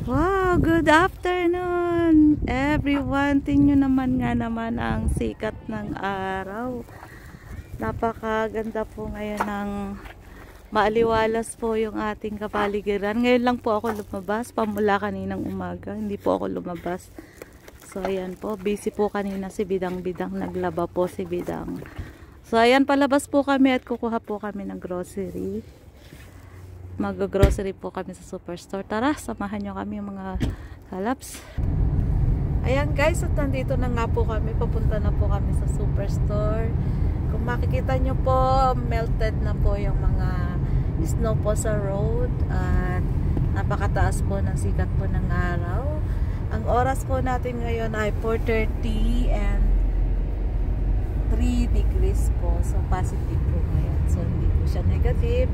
Wow, good afternoon everyone. Tingnan naman nga naman ang sikat ng araw. Napakaganda po ngayon ng maaliwalas po yung ating kapaligiran. Ngayon lang po ako lumabas, pamula kaninang umaga. Hindi po ako lumabas. So ayan po, busy po kanina si Bidang-Bidang. Naglaba po si Bidang. So ayan, palabas po kami at kukuha po kami ng grocery. Mag-grocery po kami sa superstore. Tara, samahan nyo kami mga kalaps. Ayan guys, at nandito na nga po kami. Papunta na po kami sa superstore. Kung makikita nyo po, melted na po yung mga snow po sa road. At napakataas po ng sikat po ng araw. Ang oras po natin ngayon ay 4:30 and 3 degrees po. So positive po ngayon. So hindi po siya negative.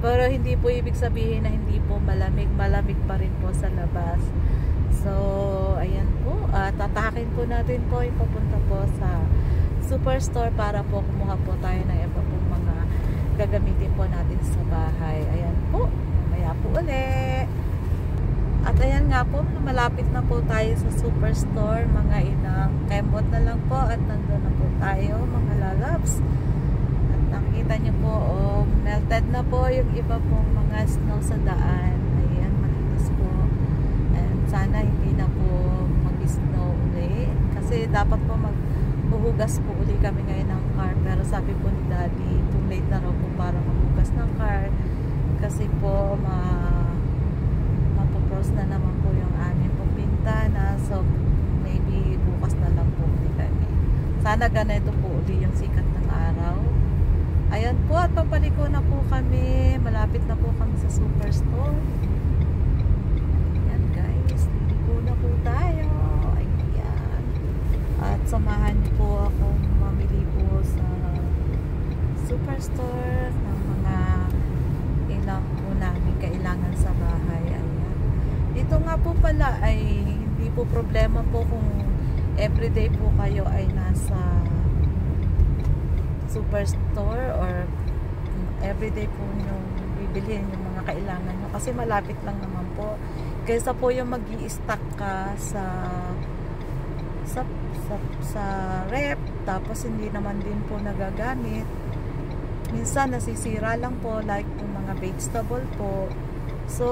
Pero hindi po ibig sabihin na hindi po malamig. Malamig pa rin po sa labas. So, ayan po. Tatahakin po natin po yung papunta po sa superstore para po kumuha po tayo ng iba pong mga gagamitin po natin sa bahay. Ayan po. Mamaya po ulit. At ayan nga po, malapit na po tayo sa superstore. Mga ilang kembot na lang po at nandun na po tayo, mga lalabs. Nakikita nyo po, melted na po yung iba pong mga snow sa daan. Ayan, malinis po. And sana hindi na po mag-snow uli. Kasi dapat po maghuhugas po uli kami ngayon ng car. Pero sabi po ni Daddy, too late na raw po para maghugas ng car. Kasi po, mapapros na naman po yung aming pong bintana. So, maybe bukas na lang po uli kami. Sana ganito po uli yung sikat ng araw. Ayan po, at papaliko na po kami. Malapit na po kami sa superstore. Ayan guys, liliko na po tayo. Ayan. At samahan niyo po akong mamili po sa superstore ng mga ilang po namin kailangan sa bahay. Ayan. Dito nga po pala ay hindi po problema po kung everyday po kayo ay nasa superstore or everyday po yung bibilihin yung mga kailangan nyo kasi malapit lang naman po kaysa po yung mag-i-stock ka sa rep tapos hindi naman din po nagagamit, minsan nasisira lang po like yung mga vegetable po. So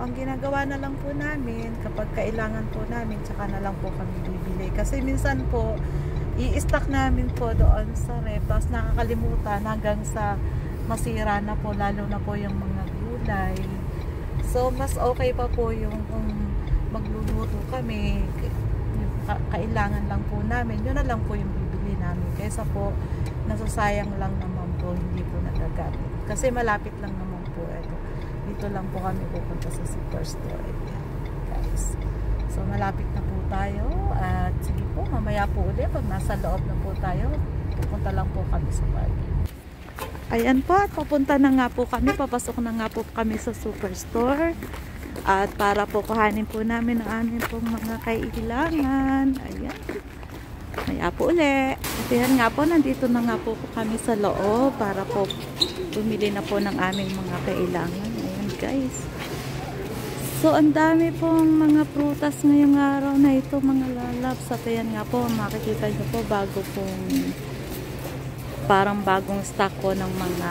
ang ginagawa na lang po namin kapag kailangan po namin tsaka na lang po kami bibili kasi minsan po i-stock namin po doon sa rep tapos nakakalimutan hanggang sa masira na po, lalo na po yung mga gulay. So mas okay pa po yung kung magluluto kami yung kailangan lang po namin, yun na lang po yung bibili namin kaysa po nasasayang lang naman po, hindi po nagagamit kasi malapit lang naman po ito. Dito lang po kami pupunta sa superstore. Ayan, guys. So malapit na po tayo at sige po, mamaya po ulit pag nasa loob na po tayo, pupunta lang po kami sa parking. Ayan po, at papunta na nga po kami, papasok na nga po kami sa superstore at para po kuhanin po namin ang amin pong mga kailangan. Ayan, mamaya po ulit. At yan nga po, nandito na nga po kami sa loob para po bumili na po ng aming mga kailangan. Ayan guys. So, ang dami pong mga prutas ngayong araw na ito, mga lalabs. At ayan nga po, makikita nyo po, bago pong, parang bagong stock po ng mga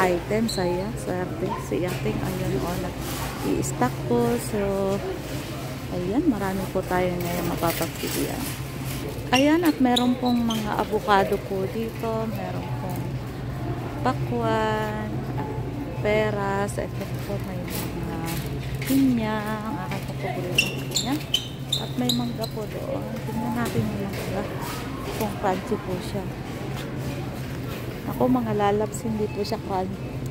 items. Ayan, swerte. Si Yating, ayan o, nag-i-stock po. So, ayan, marami po tayo ngayon mapapagpilian. Ayan, at meron pong mga avocado po dito. Meron pong pakwan, peras. Ito po, may mga pinya, ang aking paboritong pinya. At may mangga po doon. Tingnan natin yung mangga. Kung crunchy po siya. Ako mga lalabs, hindi po siya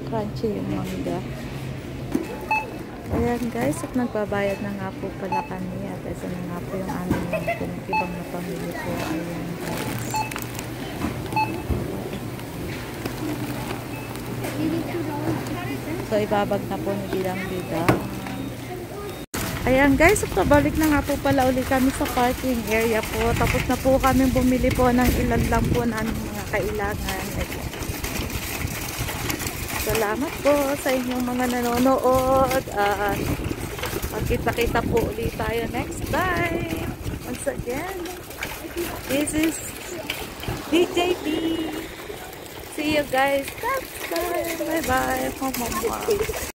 crunchy yung mangga. Ayan guys, at nagbabayad na nga po pala kami. At isa na nga po yung aming mga ibang na pamilya po. Ayan guys. So ibabag na po ni Bidang-Bidang. Ayan guys, pabalik na nga po pala uli kami sa parking area po. Tapos na po kami bumili po ng ilan lang po na mga kailangan. Ayan. Salamat po sa inyong mga nanonood. Magkita-kita po ulit tayo next time. Once again, this is DJB. See you guys next time. Bye-bye.